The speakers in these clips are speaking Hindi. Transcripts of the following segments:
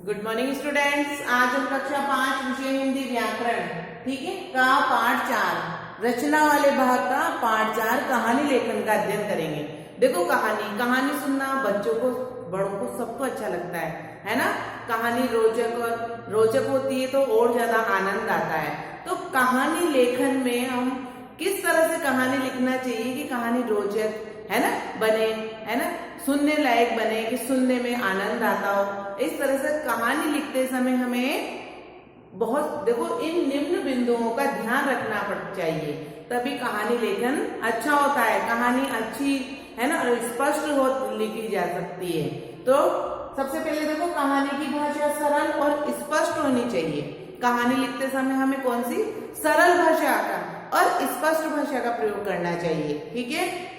Good morning students. आज हम कक्षा 5 विषय हिंदी व्याकरण ठीक है का पाठ 4 रचना वाले भाग का पाठ 4 कहानी लेखन का अध्ययन करेंगे। देखो कहानी सुनना बच्चों को बड़ों को सबको अच्छा लगता है ना। कहानी रोचक होती है तो और ज्यादा आनंद आता है। तो कहानी लेखन में हम किस तरह से कहानी लिखना चाहिए कि कहानी रोचक है ना बने, है ना, सुनने लायक बने, कि सुनने में आनंद आता हो। इस तरह से कहानी लिखते समय हमें बहुत देखो इन निम्न बिंदुओं का ध्यान रखना चाहिए, तभी कहानी लेखन अच्छा होता है। कहानी अच्छी है ना और स्पष्ट हो लिखी जा सकती है। तो सबसे पहले देखो कहानी की भाषा सरल और स्पष्ट होनी चाहिए। कहानी लिखते समय हमें कौन सी सरल भाषा का और स्पष्ट भाषा का प्रयोग करना चाहिए, ठीक है।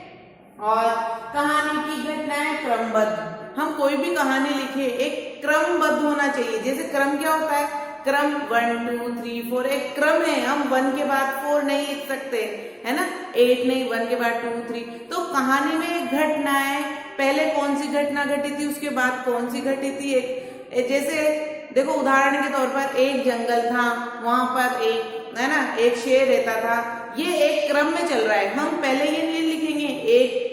और कहानी की घटनाएं क्रमबद्ध, हम कोई भी कहानी लिखे एक क्रमबद्ध होना चाहिए। जैसे क्रम क्या होता है, क्रम 1 2 3 4 एक क्रम है। हम 1 के बाद 4 नहीं लिख सकते, है ना, 8 नहीं, 1 के बाद 2 3। तो कहानी में घटनाएं, पहले कौन सी घटना घटी थी, उसके बाद कौन सी घटी थी। एक जैसे देखो उदाहरण के तौर पर एक जंगल था, वहां पर एक है ना एक शेर रहता था। ये एक क्रम में चल रहा है, हम पहले ये नहीं लिखेंगे एक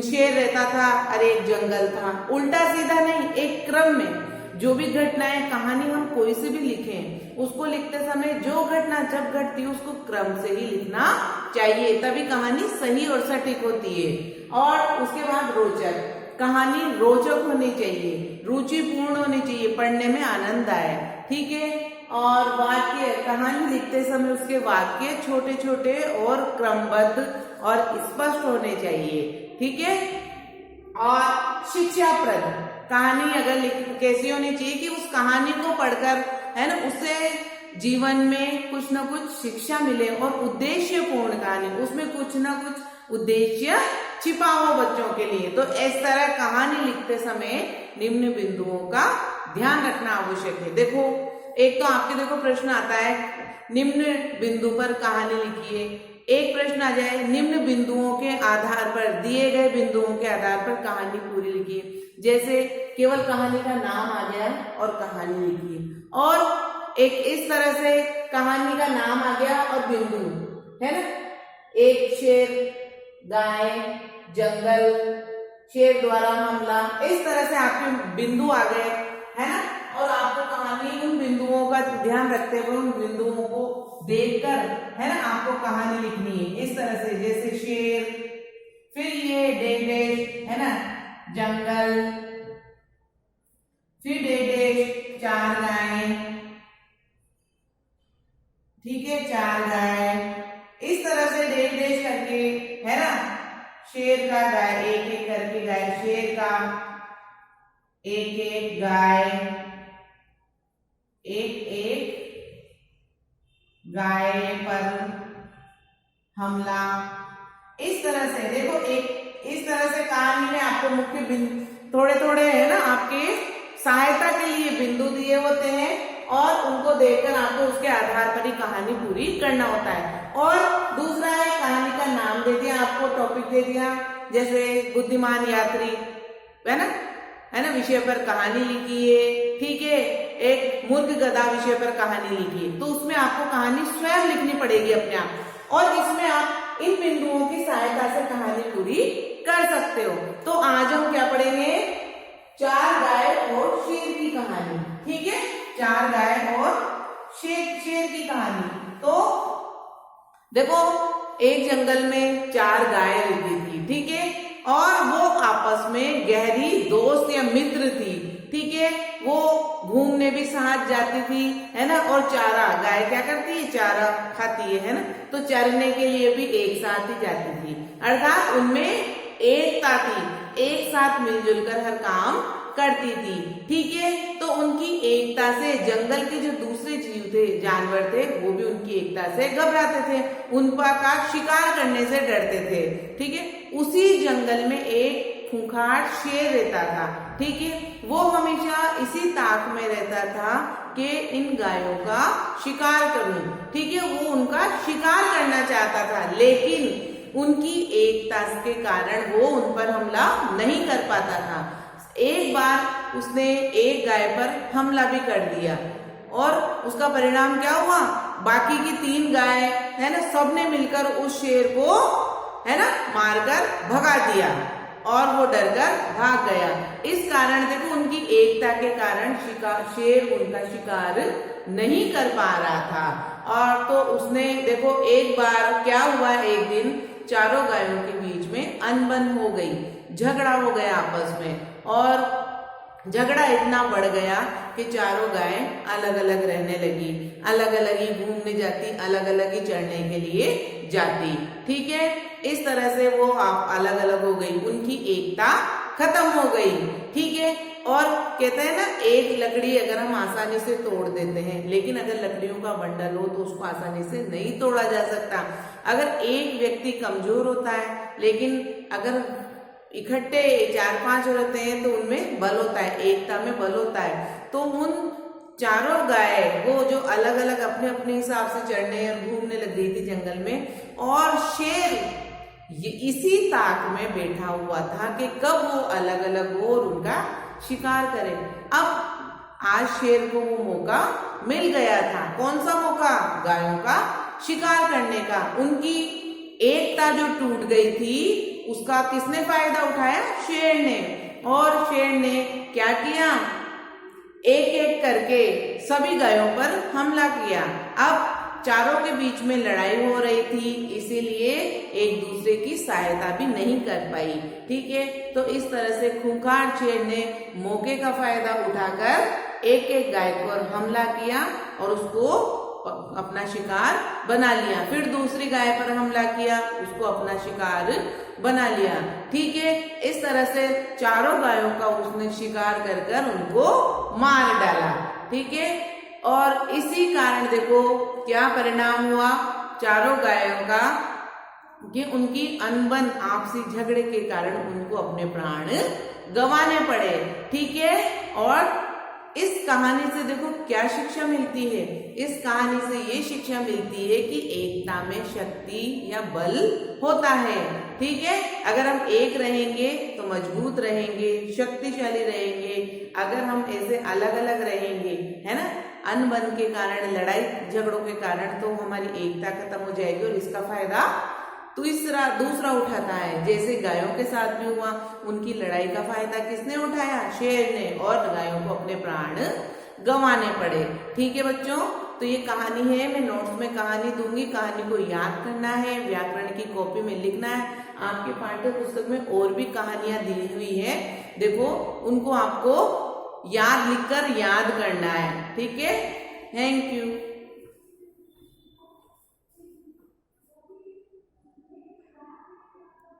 शेर रहता था और एक जंगल था, उल्टा सीधा नहीं, एक क्रम में। जो भी घटनाएं कहानी हम कोई से भी लिखें, उसको लिखते समय जो घटना जब घटती है उसको क्रम से ही लिखना चाहिए, तभी कहानी सही और सटीक होती है। और उसके बाद रोचक, कहानी रोचक होनी चाहिए, रुचिपूर्ण होनी चाहिए, पढ़ने में आनंद आए, ठीक है। और वाक्य, कहानी लिखते समय उसके वाक्य छोटे छोटे और क्रमबद्ध और स्पष्ट होने चाहिए, ठीक है। और शिक्षाप्रद कहानी अगर कैसी होनी चाहिए कि उस कहानी को पढ़कर है ना उससे जीवन में कुछ ना कुछ शिक्षा मिले, और उद्देश्यपूर्ण कहानी, उसमें कुछ ना कुछ उद्देश्य छिपा हो बच्चों के लिए। तो इस तरह कहानी लिखते समय निम्न बिंदुओं का ध्यान रखना आवश्यक है। देखो एक तो आपके देखो प्रश्न आता है निम्न बिंदु पर कहानी लिखिए। एक प्रश्न आ जाए निम्न बिंदुओं के आधार पर, दिए गए बिंदुओं के आधार पर कहानी पूरी लिखिए। जैसे केवल कहानी का नाम आ गया और कहानी लिखिए, और एक इस तरह से कहानी का नाम आ गया और बिंदु है ना, एक शेर, गाय, जंगल, शेर द्वारा हमला, इस तरह से आपके बिंदु आ गए, है ना। और आपको कहानी उन बिंदुओं का ध्यान रखते हुए उन बिंदुओं को देखकर है ना आपको कहानी लिखनी है इस तरह से। जैसे शेर, फिर ये डेडेश है ना जंगल, फिर डेडेश 4 गाय, ठीक है, 4 गाय, इस तरह से डेडेश करके है ना शेर का गाय, एक एक करके गाय, शेर का एक एक गाय, एक एक गाय पर हमला, इस तरह से देखो एक इस तरह से कहानी में आपको मुख्य बिंदु थोड़े थोड़े है ना आपके सहायता के लिए बिंदु दिए होते हैं, और उनको देखकर आपको उसके आधार पर ही कहानी पूरी करना होता है। और दूसरा है कहानी का नाम दे दिया, आपको टॉपिक दे दिया, जैसे बुद्धिमान यात्री है ना विषय पर कहानी लिखी है, ठीक है। एक मूर्ख गधा विषय पर कहानी लिखी है, तो उसमें आपको कहानी स्वयं लिखनी पड़ेगी अपने आप, और इसमें आप इन बिंदुओं की सहायता से कहानी पूरी कर सकते हो। तो आज हम क्या पढ़ेंगे, 4 गाय और शेर की कहानी, ठीक है, 4 गाय और शेर की कहानी। तो देखो एक जंगल में 4 गाय रहती थी, ठीक है, और वो आपस में गहरी दोस्त या मित्र थी, ठीक है। वो घूमने भी साथ जाती थी, है ना, और चारा, गाय क्या करती है, चारा खाती है ना, तो चरने के लिए भी एक साथ ही जाती थी, अर्थात उनमें एकता थी, एक साथ मिलजुल कर हर काम करती थी, ठीक है। तो उनकी एकता से जंगल के जो दूसरे जीव थे, जानवर थे, वो भी उनकी एकता से घबराते थे, उनका का शिकार करने से डरते थे, ठीक है। उसी जंगल में एक खूंखार शेर रहता था, ठीक है, वो हमेशा इसी ताक में रहता था कि इन गायों का शिकार करूं, ठीक है, वो उनका शिकार करना चाहता था, लेकिन उनकी एकता के कारण वो उन पर हमला नहीं कर पाता था। एक बार उसने एक गाय पर हमला भी कर दिया और उसका परिणाम क्या हुआ, बाकी की 3 गाय है ना सबने मिलकर उस शेर को है ना मारकर भगा दिया और वो डरकर भाग गया। इस कारण देखो उनकी एकता के कारण शेर उनका शिकार नहीं कर पा रहा था। और तो उसने देखो एक बार क्या हुआ, एक दिन चारों गायों के बीच में अनबन हो गई, झगड़ा हो गया आपस में और झगड़ा इतना बढ़ गया कि चारों गायें अलग अलग रहने लगी, अलग अलग ही घूमने जाती, अलग अलग ही चढ़ने के लिए जाती। ठीक है, इस तरह से वो अलग अलग हो गई, उनकी एकता खत्म हो गई। ठीक है, और कहते हैं ना एक लकड़ी अगर हम आसानी से तोड़ देते हैं, लेकिन अगर लकड़ियों का बंडल हो तो उसको आसानी से नहीं तोड़ा जा सकता। अगर एक व्यक्ति कमजोर होता है लेकिन अगर इकट्ठे 4-5 रहते हैं तो उनमें बल होता है, एकता में बल होता है। तो उन चारों गाय वो जो अलग अलग अपने अपने हिसाब से चढ़ने और घूमने लग गई थी जंगल में, और शेर ये इसी ताक में बैठा हुआ था कि कब वो अलग अलग हो और उनका शिकार करे। अब आज शेर को वो मौका मिल गया था, कौन सा मौका, गायों का शिकार करने का। उनकी एकता जो टूट गई थी उसका किसने फायदा उठाया, शेर ने। और शेर ने क्या किया, एक एक करके सभी गायों पर हमला किया। अब चारों के बीच में लड़ाई हो रही थी, इसीलिए एक दूसरे की सहायता भी नहीं कर पाई। ठीक है, तो इस तरह से खूंखार शेर ने मौके का फायदा उठाकर एक एक गाय पर हमला किया और उसको अपना शिकार बना लिया। फिर दूसरी गाय पर हमला किया, उसको अपना शिकार बना लिया। ठीक है, इस तरह से चारों गायों का उसने शिकार कर कर उनको मार डाला। ठीक है, और इसी कारण देखो क्या परिणाम हुआ, चारों गायों का कि उनकी अनबन आपसी झगड़े के कारण उनको अपने प्राण गंवाने पड़े। ठीक है, और इस कहानी से देखो क्या शिक्षा मिलती है, इस कहानी से ये शिक्षा मिलती है कि एकता में शक्ति या बल होता है। ठीक है, अगर हम एक रहेंगे तो मजबूत रहेंगे, शक्तिशाली रहेंगे। अगर हम ऐसे अलग अलग रहेंगे है ना अनबन के कारण, लड़ाई झगड़ों के कारण, तो हमारी एकता खत्म हो जाएगी और इसका फायदा दूसरा उठाता है। जैसे गायों के साथ भी हुआ, उनकी लड़ाई का फायदा किसने उठाया, शेर ने, और गायों को अपने प्राण गंवाने पड़े। ठीक है बच्चों, तो ये कहानी है, मैं नोट्स में कहानी दूंगी, कहानी को याद करना है, व्याकरण की कॉपी में लिखना है। आपके पाठ्य पुस्तक में और भी कहानियां दी हुई है, देखो उनको आपको लिखकर याद करना है। ठीक है, थैंक यू।